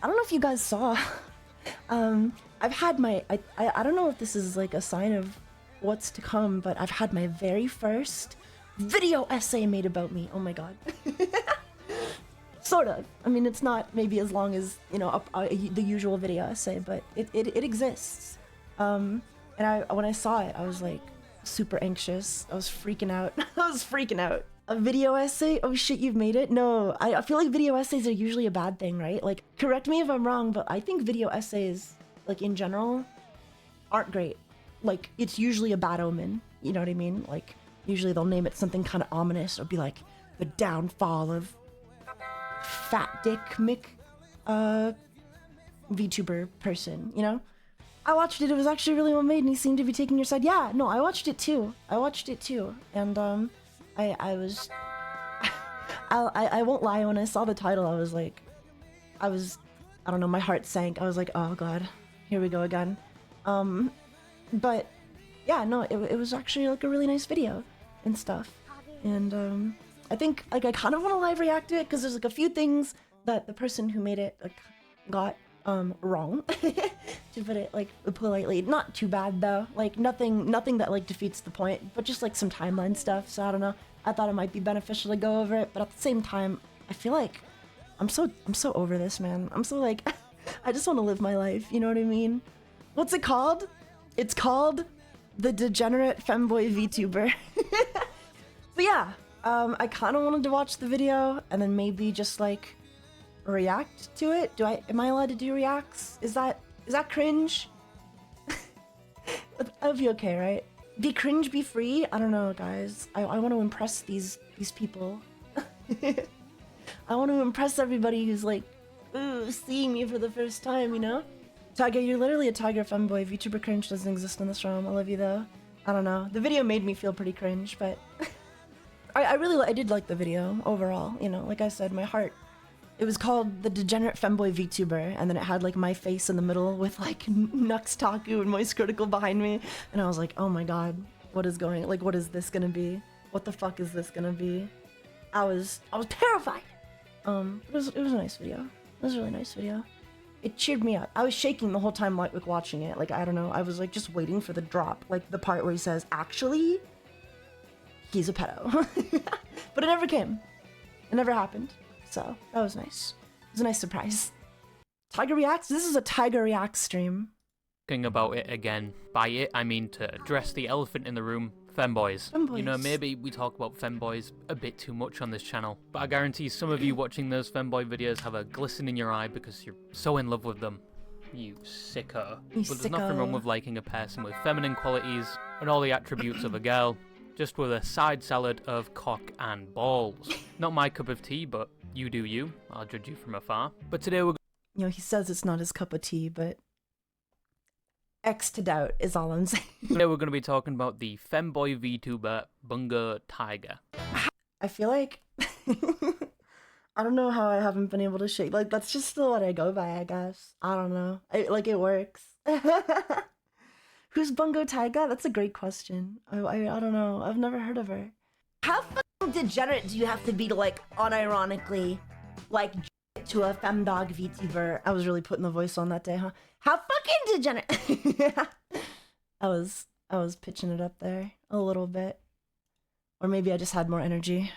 I don't know if you guys saw. I've had my I don't know if this is like a sign of what's to come, but I've had my very first video essay made about me. Oh my god. Sort of. I mean, it's not maybe as long as, you know, the usual video essay, but it exists. And when I saw it, I was like super anxious. I was freaking out. I was freaking out. A video essay? Oh shit, you've made it? No, I feel like video essays are usually a bad thing, right? Like, correct me if I'm wrong, but I think video essays, like in general, aren't great. Like, it's usually a bad omen. You know what I mean? Like, usually they'll name it something kind of ominous or be like, the downfall of Fat Dick Mick, VTuber person, you know? I watched it, it was actually really well made, and he seemed to be taking your side. Yeah, no, I watched it too. And, I was, I won't lie, when I saw the title, I was like, I don't know, my heart sank. I was like, oh god, here we go again. But yeah, no, it was actually like a really nice video and stuff. And, I think, like, I kind of want to live react to it, because there's like a few things that the person who made it, like, got, wrong, to put it, like, politely. Not too bad, though. Like, nothing that, like, defeats the point, but just, like, some timeline stuff, so I don't know. I thought it might be beneficial to go over it, but at the same time, I feel like I'm so over this, man. I'm so, like, I just want to live my life, you know what I mean? What's it called? It's called the Degenerate Femboy VTuber. But yeah, I kind of wanted to watch the video, and then maybe just, like, react to it. Am I allowed to do reacts? Is that cringe? That would be okay, right? Be cringe, be free? I don't know, guys. I want to impress these people. I want to impress everybody who's like, ooh, seeing me for the first time, you know? Taiga, you're literally a Taiga femboy. VTuber cringe doesn't exist in this realm. I love you though. I don't know. The video made me feel pretty cringe, but I did like the video overall, you know? Like I said, my heart. It was called the Degenerate Femboy VTuber, and then it had like my face in the middle with like Nux Taku and Moist Critical behind me, and I was like, oh my god, what is this gonna be? What the fuck is this gonna be? I was terrified. It was a nice video. It was a really nice video. It cheered me up. I was shaking the whole time like watching it. Like, I don't know, I was like just waiting for the drop, like the part where he says, actually, he's a pedo. But it never came. It never happened. So that was nice. It was a nice surprise. Taiga Reacts? This is a Taiga Reacts stream. Talking about it again. By it, I mean to address the elephant in the room, femboys. You know, maybe we talk about femboys a bit too much on this channel, but I guarantee some of you watching those femboy videos have a glisten in your eye because you're so in love with them. You sicko. But there's nothing wrong with liking a person with feminine qualities and all the attributes of a girl, just with a side salad of cock and balls. Not my cup of tea, but you do you. I'll judge you from afar. But today we're... You know, he says it's not his cup of tea, but... X to doubt is all I'm saying. Today we're going to be talking about the femboy VTuber, Bungo Taiga. I feel like... I don't know how I haven't been able to shake. Like, that's just still what I go by, I guess. I don't know. Like, it works. Who's Bungo Taiga? That's a great question. I don't know. I've never heard of her. How fucking degenerate do you have to be to, like, unironically, like, to a femdog VTuber? I was really putting the voice on that day, huh? How fucking degenerate? I was pitching it up there a little bit. Or maybe I just had more energy.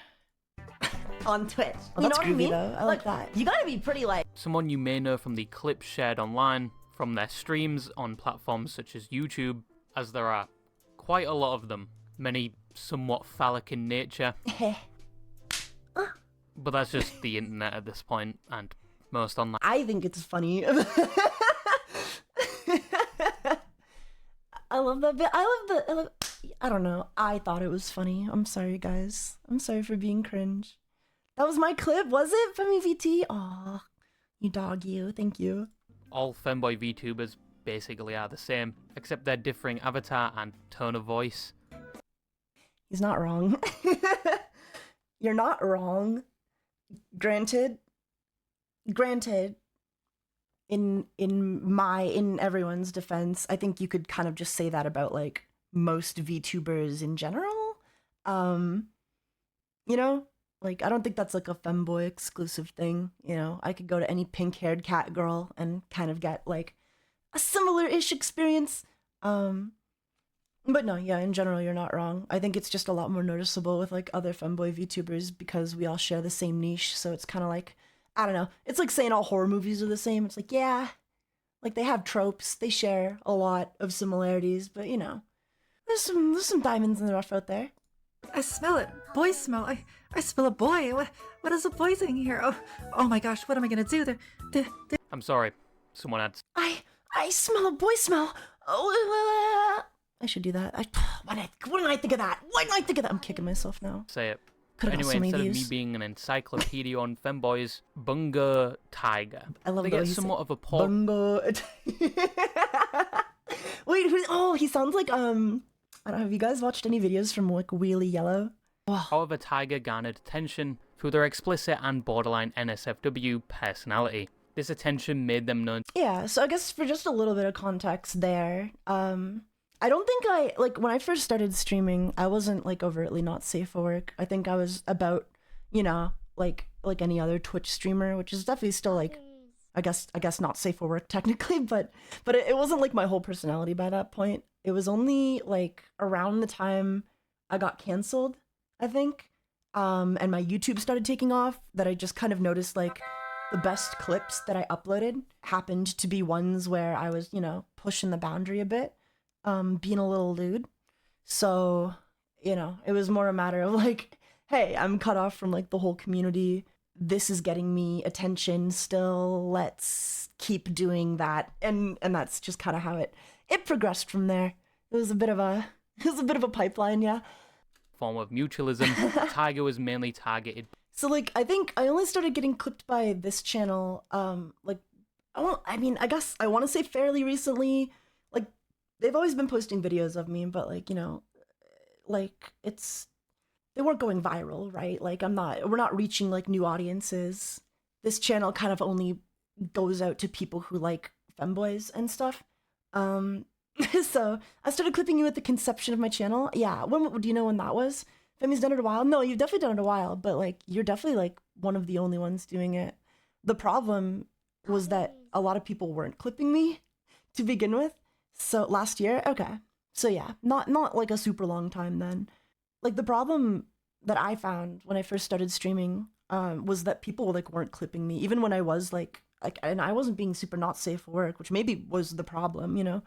On Twitch. Well, you know what I mean? Though. I like that. You gotta be pretty, like... Someone you may know from the clips shared online, from their streams on platforms such as YouTube, as there are quite a lot of them, many somewhat phallic in nature. But that's just the internet at this point, and most online. I think it's funny. I love that bit. I don't know. I thought it was funny. I'm sorry, guys. I'm sorry for being cringe. That was my clip, was it? Femi VT? Aw, you dog, you. Thank you. All femboy VTubers basically are the same, except their differing avatar and tone of voice. He's not wrong. You're not wrong. Granted, in everyone's defense, I think you could kind of just say that about like most VTubers in general. You know, Like, I don't think that's like a femboy exclusive thing, you know? I could go to any pink-haired cat girl and kind of get like a similar-ish experience. But no, yeah, in general, you're not wrong. I think it's just a lot more noticeable with like other femboy VTubers because we all share the same niche. So it's kind of like, I don't know. It's like saying all horror movies are the same. It's like, yeah, like they have tropes. They share a lot of similarities, but you know, there's some diamonds in the rough out there. I smell it. Boy smell. I smell a boy. What is a boy thing here? Oh my gosh, what am I gonna do? I'm sorry. Someone had... I smell a boy smell. Oh, I should do that. Why didn't I think of that? Why didn't I think of that? I'm kicking myself now. Say it. Could've got Anyway, so many instead of me views. being an encyclopedia on femboys, Bunga Taiga. I love they the way get you somewhat say of a pop. Bungo. Wait, who? Oh, he sounds like I don't know. Have you guys watched any videos from like Wheelie Yellow? However, Taiga garnered attention through their explicit and borderline NSFW personality. This attention made them known. Yeah, so I guess for just a little bit of context there, I don't think like when I first started streaming, I wasn't like overtly not safe for work. I think I was about, you know, like any other Twitch streamer, which is definitely still like, I guess not safe for work technically, but it wasn't like my whole personality by that point. It was only like around the time I got canceled, I think, and my YouTube started taking off that I just kind of noticed like the best clips that I uploaded happened to be ones where I was, you know, pushing the boundary a bit, being a little lewd. So, you know, it was more a matter of like, hey, I'm cut off from like the whole community. This is getting me attention still. Let's keep doing that. And that's just kind of how it progressed from there. It was a bit of a pipeline, yeah. Form of mutualism. Taiga was mainly targeted. So like I think I only started getting clipped by this channel like I guess I want to say fairly recently. Like they've always been posting videos of me, but like, you know, like they weren't going viral, right? Like we're not reaching like new audiences. This channel kind of only goes out to people who like femboys and stuff. So I started clipping you at the conception of my channel. Yeah, when do you know when that was? Femi's done it a while. No, you've definitely done it a while, but like you're definitely like one of the only ones doing it. The problem was that a lot of people weren't clipping me to begin with. So last year, okay. So yeah, not like a super long time then. Like the problem that I found when I first started streaming was that people like weren't clipping me, even when I was like, and I wasn't being super not safe for work, which maybe was the problem, you know.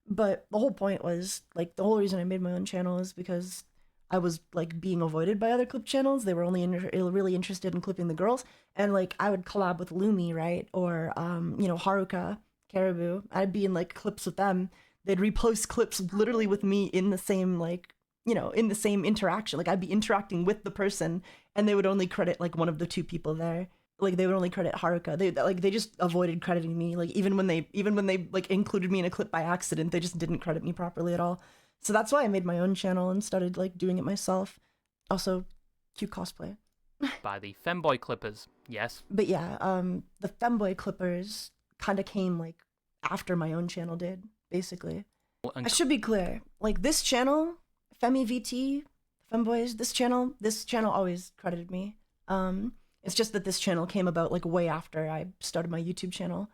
But the whole point was like the whole reason I made my own channel is because I was like being avoided by other clip channels. They were only really interested in clipping the girls, and like I would collab with Lumi, right, or you know, Haruka, Caribou. I'd be in like clips with them. They'd repost clips literally with me in the same like, you know, in the same interaction. Like I'd be interacting with the person, and they would only credit like one of the two people there. Like they would only credit Haruka. They just avoided crediting me. Like even when they like included me in a clip by accident, they just didn't credit me properly at all. So that's why I made my own channel and started like doing it myself. Also, cute cosplay. By the femboy clippers, yes. But yeah, the femboy clippers kind of came like after my own channel did, basically. I should be clear. Like this channel, Femi VT, femboys, this channel always credited me. It's just that this channel came about like way after I started my YouTube channel.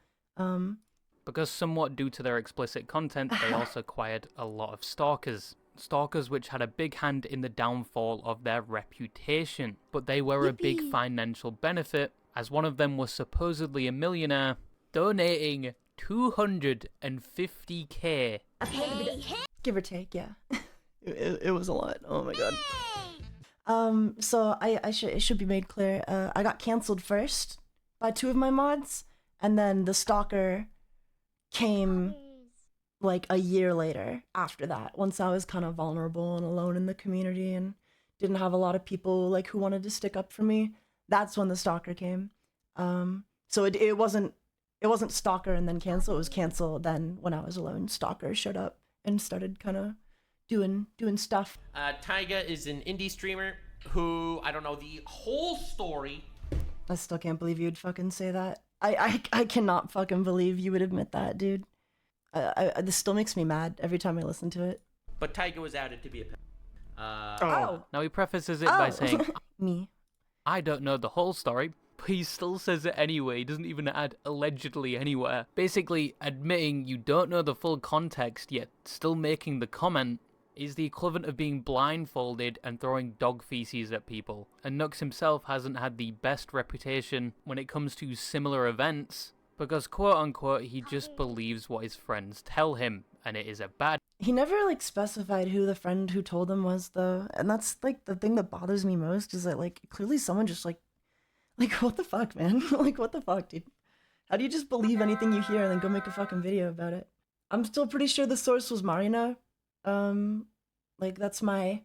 Because somewhat due to their explicit content, they also acquired a lot of stalkers. Stalkers which had a big hand in the downfall of their reputation. But they were a big financial benefit, as one of them was supposedly a millionaire, donating 250k. Give or take, yeah. it was a lot. Oh my god. So it should be made clear. I got canceled first by two of my mods, and then the stalker came like a year later after that, once I was kind of vulnerable and alone in the community and didn't have a lot of people like who wanted to stick up for me. That's when the stalker came. So it wasn't stalker and then cancel. It was cancel then when I was alone. Stalker showed up and started kind of doing stuff. Taiga is an indie streamer who, I don't know the whole story. I still can't believe you'd fucking say that. I cannot fucking believe you would admit that, dude. This still makes me mad every time I listen to it. But Taiga was outed to be a Oh. Now he prefaces it by saying, me. I don't know the whole story, but he still says it anyway. He doesn't even add allegedly anywhere. Basically, admitting you don't know the full context, yet still making the comment, is the equivalent of being blindfolded and throwing dog feces at people. And Nux himself hasn't had the best reputation when it comes to similar events, because quote-unquote he just believes what his friends tell him, and it is a bad... He never, like, specified who the friend who told him was, though, and that's, like, the thing that bothers me most, is that, like, clearly someone just, like, what the fuck, man? Like, what the fuck, dude? How do you just believe anything you hear and then go make a fucking video about it? I'm still pretty sure the source was Marina. Like, that's my,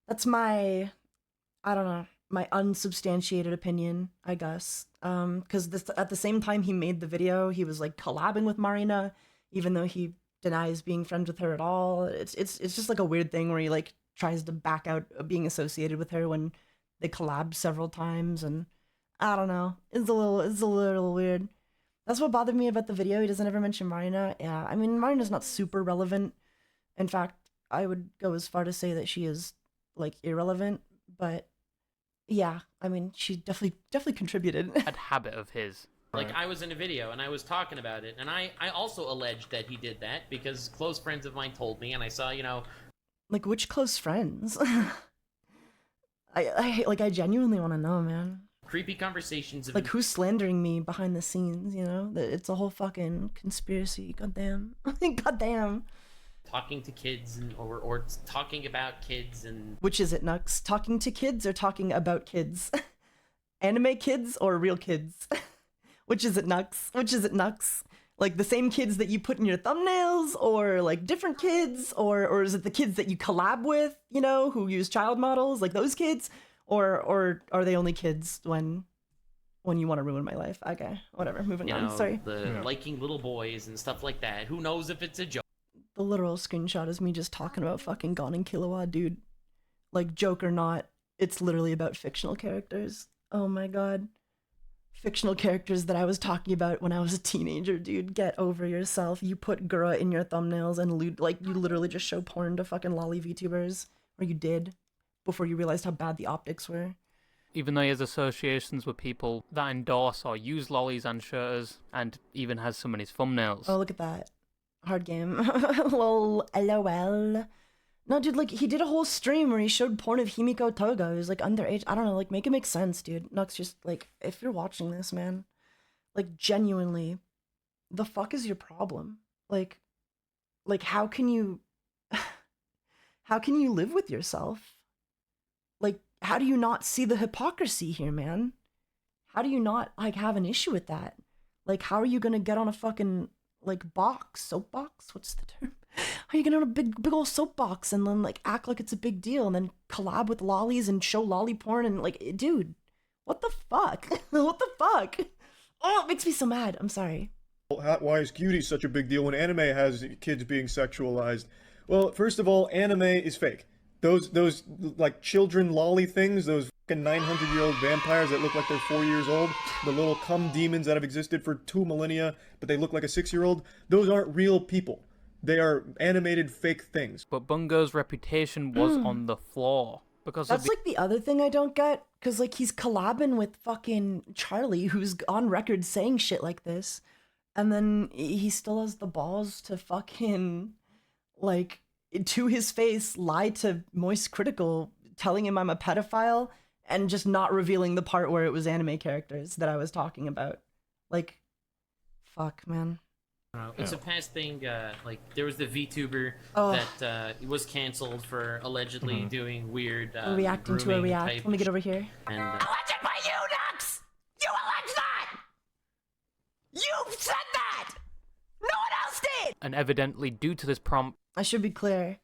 I don't know, my unsubstantiated opinion, I guess. Because at the same time he made the video, he was, like, collabing with Marina, even though he denies being friends with her at all. It's just, like, a weird thing where he, like, tries to back out of being associated with her when they collabed several times, and I don't know. It's a little weird. That's what bothered me about the video. He doesn't ever mention Marina. Yeah, I mean, Marina's not super relevant. In fact, I would go as far to say that she is, like, irrelevant, but yeah, I mean, she definitely contributed. bad habit of his. Like, I was in a video and I was talking about it, and I also alleged that he did that because close friends of mine told me, and I saw, you know... Like, which close friends? I genuinely want to know, man. Creepy conversations of... Like, who's slandering me behind the scenes, you know? It's a whole fucking conspiracy, goddamn. Goddamn. Talking to kids and or talking about kids and... Which is it, Nux? Talking to kids or talking about kids? Anime kids or real kids? Which is it, Nux? Which is it, Nux? Like, the same kids that you put in your thumbnails, or, like, different kids? Or is it the kids that you collab with, you know, who use child models? Like, those kids? Or are they only kids when you want to ruin my life? Okay, whatever, moving on, sorry. Liking little boys and stuff like that. Who knows if it's a joke? The literal screenshot is me just talking about fucking Gon and Killua, dude. Like, joke or not, it's literally about fictional characters. Oh my god. Fictional characters that I was talking about when I was a teenager, dude. Get over yourself. You put Gura in your thumbnails and you literally just show porn to fucking lolly VTubers. Or you did, before you realized how bad the optics were. Even though he has associations with people that endorse or use lollies and shooters, and even has some in his thumbnails. Oh, look at that. Hard game. Lol, LOL. No, dude, like, he did a whole stream where he showed porn of Himiko Toga, who's, like, underage. I don't know, like, make it make sense, dude. Nux, just, like, if you're watching this, man, like, genuinely, the fuck is your problem? Like, how can you live with yourself? Like, how do you not see the hypocrisy here, man? How do you not, like, have an issue with that? Like, how are you gonna get on a fucking, like, soapbox? What's the term? How are you gonna on a big old soapbox and then, like, act like it's a big deal and then collab with lollies and show lolly porn and, like, dude, what the fuck? What the fuck? Oh, it makes me so mad. I'm sorry. Why is cutie such a big deal when anime has kids being sexualized? Well, first of all, anime is fake. Those like children lolly things, those fucking 900-year-old vampires that look like they're 4 years old, the little cum demons that have existed for 2 millennia, but they look like a 6-year-old, those aren't real people. They are animated fake things. But Bungo's reputation was on the floor. Because that's like the other thing I don't get, because, like, he's collabing with fucking Charlie, who's on record saying shit like this, and then he still has the balls to fucking, like, to his face, lie to Moist Critical, telling him I'm a pedophile, and just not revealing the part where it was anime characters that I was talking about. Like, fuck, man. It's a past thing, like, there was the VTuber that was canceled for allegedly doing weird reacting to a react. Let me get over here. And, alleged by you, Nux! You alleged that! You said that! No one else did! And evidently, due to this prompt... I should be clear.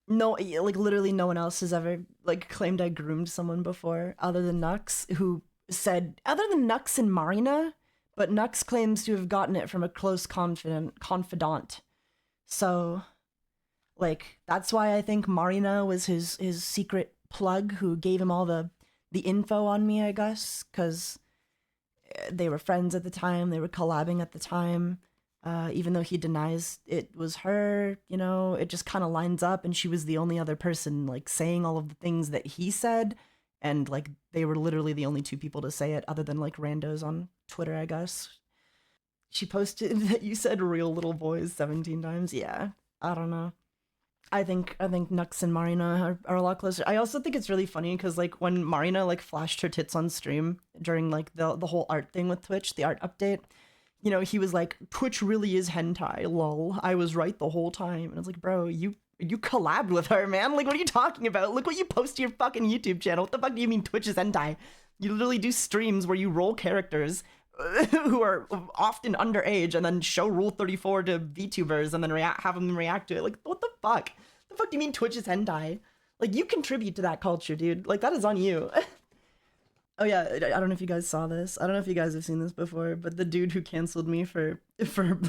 No, like, literally no one else has ever, like, claimed I groomed someone before, other than Nux, who said, other than Nux and Marina... But Nux claims to have gotten it from a close confidant. So, like, that's why I think Marina was his secret plug who gave him all the info on me, I guess, because they were friends at the time, they were collabing at the time. Even though he denies it was her, you know, it just kind of lines up, and she was the only other person, like, saying all of the things that he said, and like they were literally the only two people to say it, other than like randos on Twitter, I guess. She posted that you said real little boys 17 times. Yeah, I don't know. I think Nux and Marina are a lot closer. I also think it's really funny because like when Marina like flashed her tits on stream during like the whole art thing with Twitch, the art update, you know, he was like, Twitch really is hentai, lol. I was right the whole time. And it's like, bro, you collabed with her, man. Like, what are you talking about? Look what you post to your fucking YouTube channel. What the fuck do you mean Twitch is hentai? You literally do streams where you roll characters who are often underage and then show Rule 34 to VTubers and then have them react to it. Like, what the fuck? The fuck do you mean Twitch is hentai? Like, you contribute to that culture, dude. Like, that is on you. Oh yeah, I don't know if you guys saw this. I don't know if you guys have seen this before, but the dude who canceled me for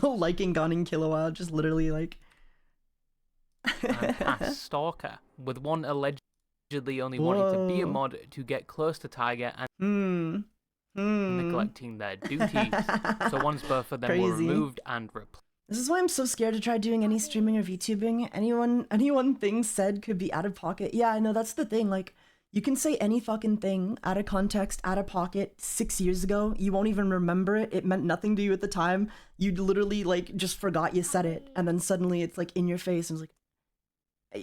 liking Gone in Kilowatt just literally like... A stalker, with one allegedly only wanting to be a mod to get close to Taiga and neglecting their duties. So once both of them were removed and replaced. This is why I'm so scared to try doing any streaming or VTubing. Anyone things said could be out of pocket. Yeah, I know, that's the thing. Like, you can say any fucking thing out of context, out of pocket 6 years ago. You won't even remember it. It meant nothing to you at the time. You literally like just forgot you said it. And then suddenly it's like in your face and it's like,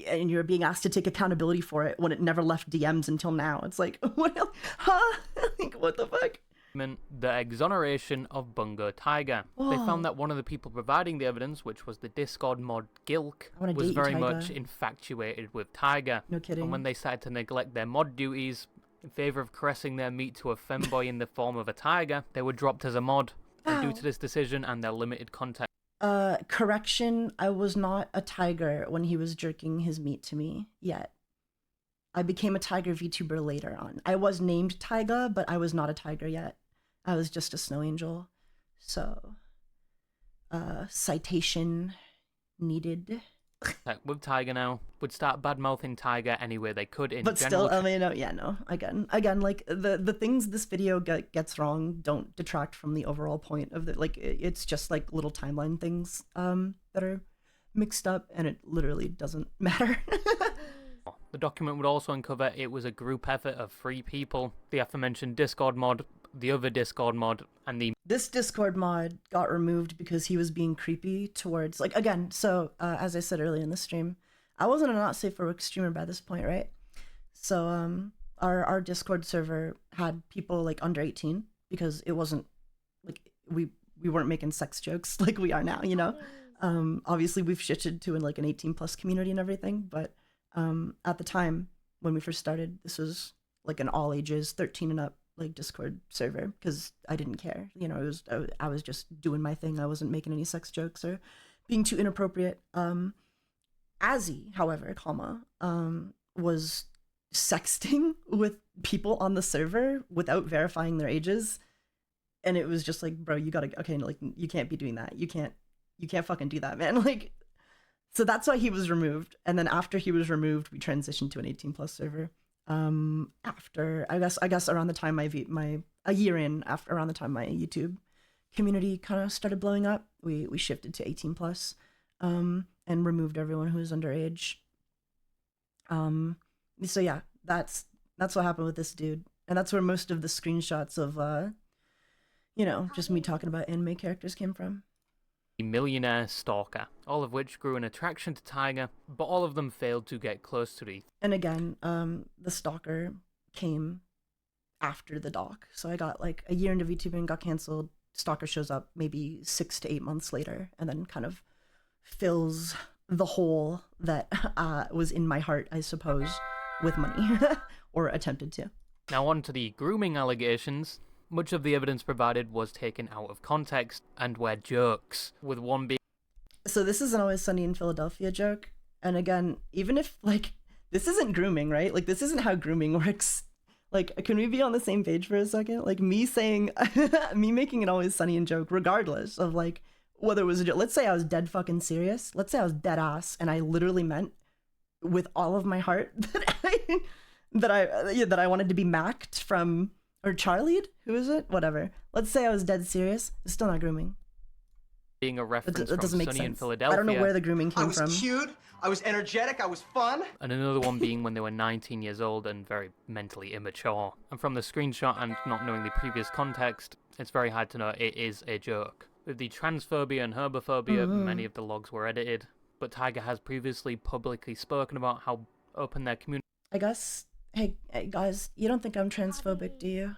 and you're being asked to take accountability for it when it never left DMs until now. It's like, what else? Huh? Like, what the fuck? The exoneration of Bungo Taiga. They found that one of the people providing the evidence, which was the Discord mod Gilk, was very much infatuated with Taiga. No kidding. And when they started to neglect their mod duties in favor of caressing their meat to a femboy in the form of a Taiga, they were dropped as a mod. And due to this decision and their limited contact. Correction, I was not a tiger when he was jerking his meat to me yet. I became a tiger VTuber later on. I was named Taiga, but I was not a tiger yet. I was just a snow angel. So, citation needed. With Taiga now, would start bad-mouthing Taiga any way they could in but general. Still, I mean, no, yeah, no. Again, like, the things this video gets wrong don't detract from the overall point of the, like, it's just, like, little timeline things, that are mixed up, and it literally doesn't matter. The document would also uncover it was a group effort of 3 people. The aforementioned Discord mod, the other Discord mod, and This Discord mod got removed because he was being creepy towards, like, again, so, as I said earlier in the stream, I wasn't a not safe for work streamer by this point, right? So, our Discord server had people, like, under 18, because it wasn't, like, we weren't making sex jokes like we are now, you know? Obviously, we've shifted to, like, an 18-plus community and everything, but at the time when we first started, this was like an all ages 13 and up like Discord server because I didn't care, you know. I was just doing my thing. I wasn't making any sex jokes or being too inappropriate. Azzy, however, was sexting with people on the server without verifying their ages, and it was just like, bro, you gotta, okay, like, you can't be doing that. You can't fucking do that, man. Like, so that's why he was removed. And then after he was removed, we transitioned to an 18-plus server. After I guess around the time a year in after around the time my YouTube community kind of started blowing up, we shifted to 18-plus, and removed everyone who was underage. So yeah, that's what happened with this dude, and that's where most of the screenshots of you know, just me talking about anime characters came from. Millionaire stalker, all of which grew an attraction to Taiga, but all of them failed to get close to the... And again, the stalker came after the doc. So I got like a year into VTubing, got canceled, stalker shows up maybe 6 to 8 months later, and then kind of fills the hole that was in my heart, I suppose, with money, or attempted to. Now on to the grooming allegations. Much of the evidence provided was taken out of context and were jokes, with one being... So this is an Always Sunny in Philadelphia joke. And again, even if, like, this isn't grooming, right? Like, this isn't how grooming works. Like, can we be on the same page for a second? Like, me saying, me making an Always Sunny in joke, regardless of, like, whether it was a joke. Let's say I was dead fucking serious. Let's say I was dead ass, and I literally meant with all of my heart that I wanted to be macked from... Or Charlied? Who is it? Whatever. Let's say I was dead serious. It's still not grooming. being a reference That from doesn't make Sunny in sense. Philadelphia. I don't know where the grooming came I was from. cute, I was energetic, I was fun. And another one being when they were 19 years old and very mentally immature. And from the screenshot and not knowing the previous context, it's very hard to know it is a joke. With the transphobia and herbophobia, many of the logs were edited, but Taiga has previously publicly spoken about how open their community. I guess, hey guys, you don't think I'm transphobic, do you?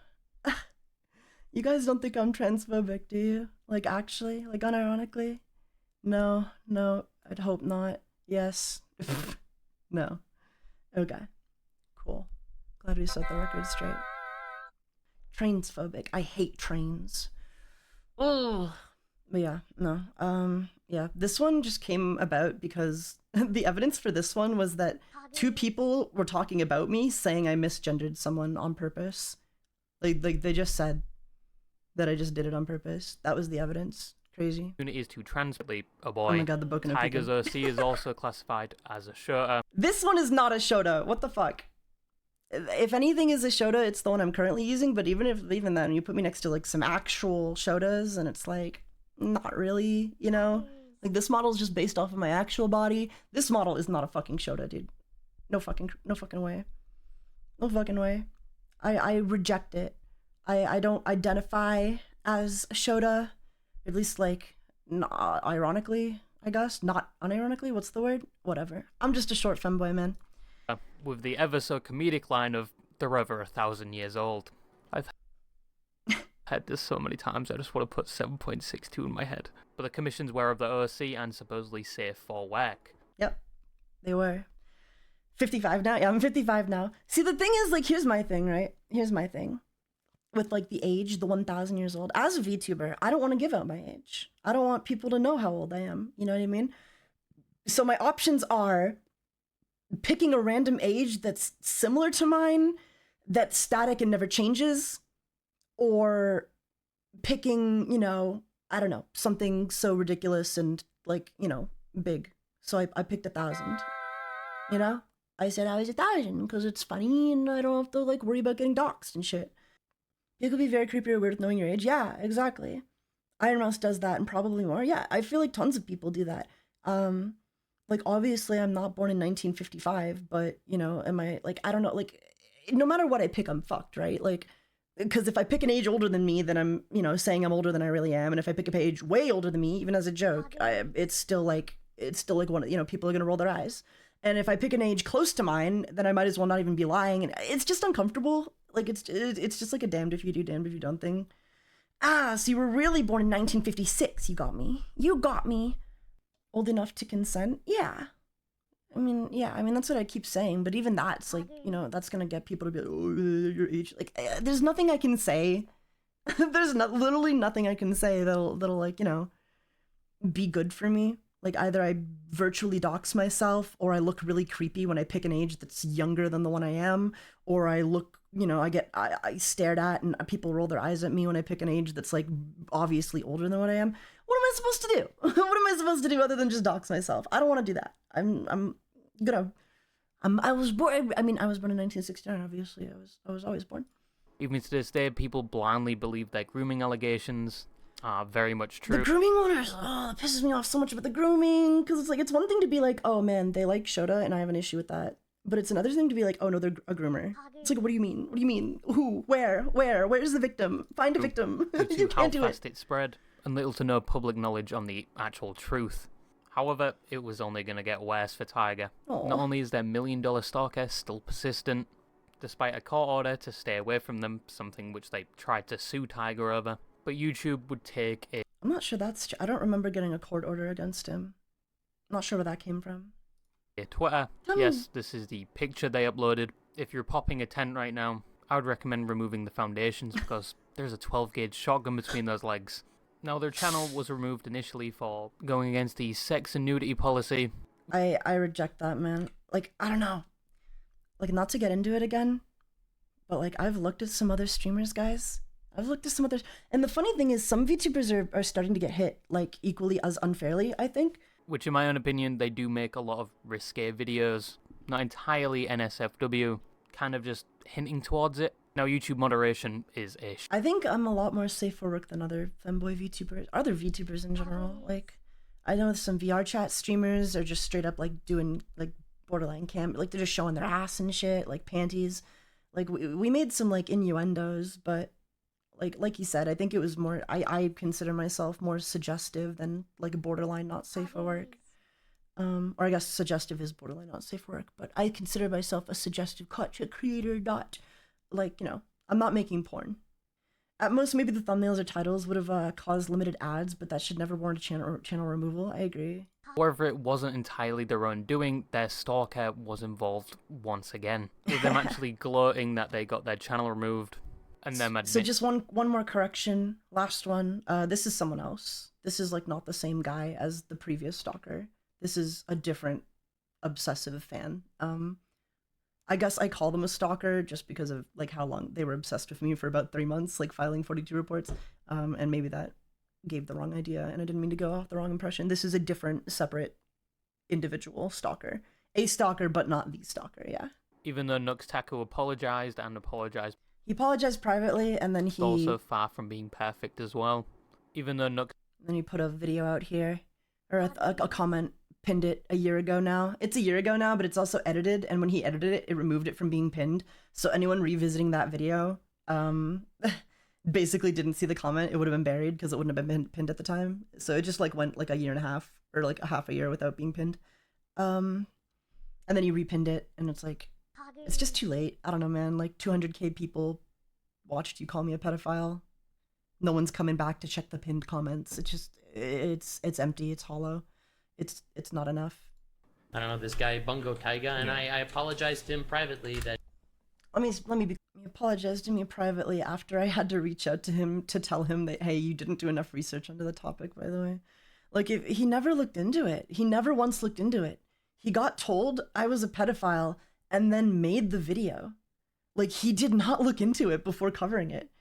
You guys don't think I'm transphobic, do you? Like, actually? Like, unironically? No, I'd hope not. Yes. No. Okay. Cool. Glad we set the record straight. Transphobic. I hate trains. Oh. But yeah, no. Yeah, this one just came about because the evidence for this one was that 2 people were talking about me saying I misgendered someone on purpose. Like they just said that I just did it on purpose. That was the evidence. Crazy. Community is too transly a boy. Oh my god, the book and Taiga's OC is also classified as a shota. This one is not a shota. What the fuck? If anything is a shota, it's the one I'm currently using, but even then, you put me next to like some actual shotas and it's like, not really, you know? Like this model is just based off of my actual body. This model is not a fucking shota, dude. No fucking way. No fucking way. I reject it. I don't identify as a shota, at least like, ironically, I guess. Not unironically, what's the word? Whatever. I'm just a short femboy, man. With the ever so comedic line of, they're over 1,000 years old. I've had this so many times, I just want to put 7.62 in my head. But the commissions were of the OC and supposedly safe for work. Yep, they were. 55 now? Yeah, I'm 55 now. See, the thing is, like, here's my thing, right? Here's my thing. With, like, the age, the 1,000 years old. As a VTuber, I don't want to give out my age. I don't want people to know how old I am. You know what I mean? So my options are picking a random age that's similar to mine, that's static and never changes, or picking, you know, I don't know, something so ridiculous and, like, you know, big. So I picked 1,000, you know? I said I was 1,000 because it's funny and I don't have to, like, worry about getting doxxed and shit. You could be very creepy or weird with knowing your age. Yeah, exactly. Iron Mouse does that and probably more. Yeah, I feel like tons of people do that. Like, obviously, I'm not born in 1955, but, you know, am I, like, I don't know, like, no matter what I pick, I'm fucked, right? Like, because if I pick an age older than me, then I'm, you know, saying I'm older than I really am. And if I pick a age way older than me, even as a joke, it's still like one, you know, people are going to roll their eyes. And if I pick an age close to mine, then I might as well not even be lying. And it's just uncomfortable. Like, it's just like a damned if you do, damned if you don't thing. Ah, so you were really born in 1956. You got me. You got me. Old enough to consent? Yeah. I mean, that's what I keep saying. But even that's, like, you know, that's going to get people to be like, oh, your age. Like, there's nothing I can say. There's literally nothing I can say that'll, like, you know, be good for me. Like, either I virtually dox myself, or I look really creepy when I pick an age that's younger than the one I am, or I look, you know, I stared at and people roll their eyes at me when I pick an age that's, like, obviously older than what I am. What am I supposed to do? What am I supposed to do other than just dox myself? I don't want to do that. I was born in 1969, obviously. I was always born. Even to this day, people blindly believe that grooming allegations are very much true. The grooming one, it pisses me off so much about the grooming, because it's like, it's one thing to be like, oh man, they like Shota and I have an issue with that. But it's another thing to be like, oh no, they're a groomer. It's like, what do you mean? What do you mean? Who? Where? Where's the victim? Find a victim. You can't do how fast it spread, and little to no public knowledge on the actual truth. However, it was only going to get worse for Taiga. Aww. Not only is their $1 million stalker still persistent, despite a court order to stay away from them, something which they tried to sue Taiga over, but YouTube would take a... I'm not sure that's... I don't remember getting a court order against him. I'm not sure where that came from. Twitter. Yes, this is the picture they uploaded. If you're popping a tent right now, I would recommend removing the foundations because there's a 12-gauge shotgun between those legs. Now, their channel was removed initially for going against the sex and nudity policy. I reject that, man. Like, I don't know. Like, not to get into it again, but, like, I've looked at some other streamers, guys. I've looked at some others. And the funny thing is, some VTubers are starting to get hit, like, equally as unfairly, I think. Which, in my own opinion, they do make a lot of risque videos. Not entirely NSFW, kind of just hinting towards it. Now, YouTube moderation is ish. I think I'm a lot more safe for work than other femboy VTubers, other VTubers in general. Like, I know some VR chat streamers are just straight up like doing like borderline cam, like they're just showing their ass and shit, like panties. Like we made some like innuendos, but like you said, I think it was more, I consider myself more suggestive than like borderline not safe for work. Or I guess suggestive is borderline not safe for work, but I consider myself a suggestive content creator, not like, you know, I'm not making porn. At most, maybe the thumbnails or titles would have caused limited ads, but that should never warrant a channel removal. I agree. However, it wasn't entirely their own doing. Their stalker was involved once again, with them actually gloating that they got their channel removed, and them admit. So just one more correction, last one. This is someone else. This is like not the same guy as the previous stalker. This is a different obsessive fan. I guess I call them a stalker just because of like how long they were obsessed with me for about 3 months, like filing 42 reports, and maybe that gave the wrong idea, and I didn't mean to go off the wrong impression. This is a different, separate, individual stalker. A stalker, but not the stalker, yeah. Even though Nux Taco apologized, He apologized privately, and then he... also far from being perfect as well. Even though Nux... Then he put a video out here, or a comment, pinned it a year ago now. It's a year ago now, but it's also edited, and when he edited it, it removed it from being pinned. So anyone revisiting that video, basically didn't see the comment. It would have been buried because it wouldn't have been pinned at the time. So it just like went like a year and a half, or like a half a year without being pinned. And then he repinned it, and it's like, it's just too late. I don't know, man. Like 200k people watched you call me a pedophile. No one's coming back to check the pinned comments. It's just, it's empty. It's hollow. It's not enough. I don't know, this guy Bungo Taiga, and I apologized to him privately that... He apologized to me privately after I had to reach out to him to tell him that, hey, you didn't do enough research into the topic, by the way. Like, he never looked into it. He never once looked into it. He got told I was a pedophile and then made the video. Like, he did not look into it before covering it.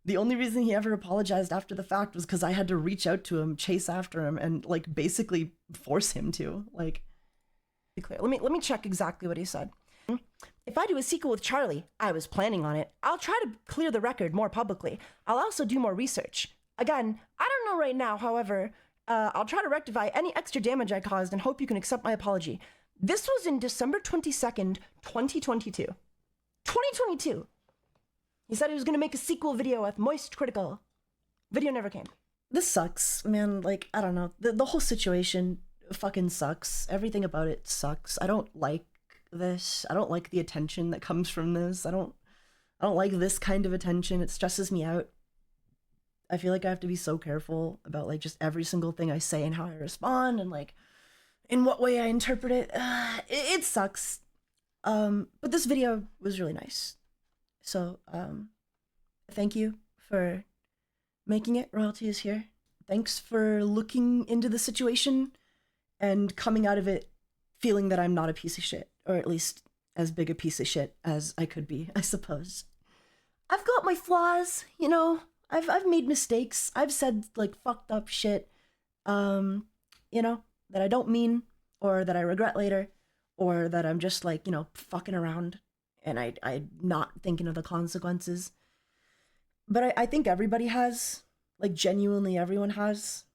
The only reason he ever apologized after the fact was because I had to reach out to him, chase after him, and, like, basically force him to. Like, be clear. Let me check exactly what he said. If I do a sequel with Charlie, I was planning on it. I'll try to clear the record more publicly. I'll also do more research. Again, I don't know right now, however, I'll try to rectify any extra damage I caused and hope you can accept my apology. This was in December 22nd, 2022. 2022! He said he was gonna make a sequel video with Moist Critical. Video never came. This sucks, man. Like, I don't know. The whole situation fucking sucks. Everything about it sucks. I don't like this. I don't like the attention that comes from this. I don't like this kind of attention. It stresses me out. I feel like I have to be so careful about like just every single thing I say and how I respond and like in what way I interpret it. It sucks. But this video was really nice. So, thank you for making it. Royalty is here. Thanks for looking into the situation and coming out of it feeling that I'm not a piece of shit, or at least as big a piece of shit as I could be, I suppose. I've got my flaws, you know. I've made mistakes. I've said like fucked up shit, you know, that I don't mean, or that I regret later, or that I'm just like, you know, fucking around and I'm not thinking of the consequences. But I think everybody has, like genuinely everyone has.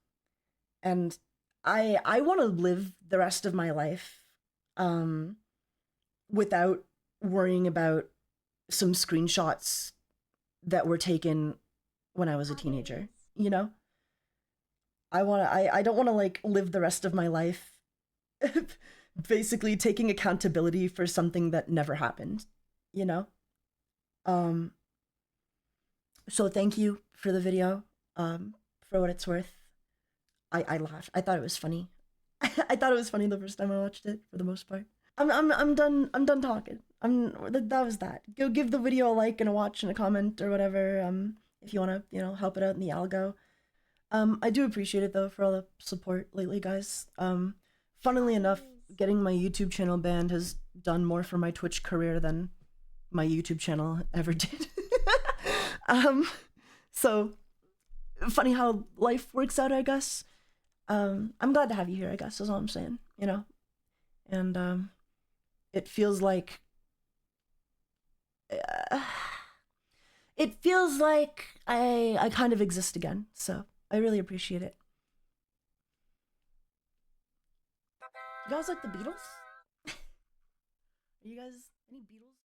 And I want to live the rest of my life without worrying about some screenshots that were taken when I was a teenager, you know? I don't want to like live the rest of my life basically taking accountability for something that never happened, you know? So thank you for the video, for what it's worth. I laughed. I thought it was funny. I thought it was funny the first time I watched it, for the most part. I'm done talking. That was that. Go give the video a like and a watch and a comment or whatever, if you want to, you know, help it out in the algo. I do appreciate it though for all the support lately, guys. Funnily enough, getting my YouTube channel banned has done more for my Twitch career than my YouTube channel ever did. So funny how life works out, I guess. I'm glad to have you here, I guess, is all I'm saying, you know? And, it feels like, it feels like I kind of exist again. So I really appreciate it. You guys like the Beatles? Are you guys any Beatles?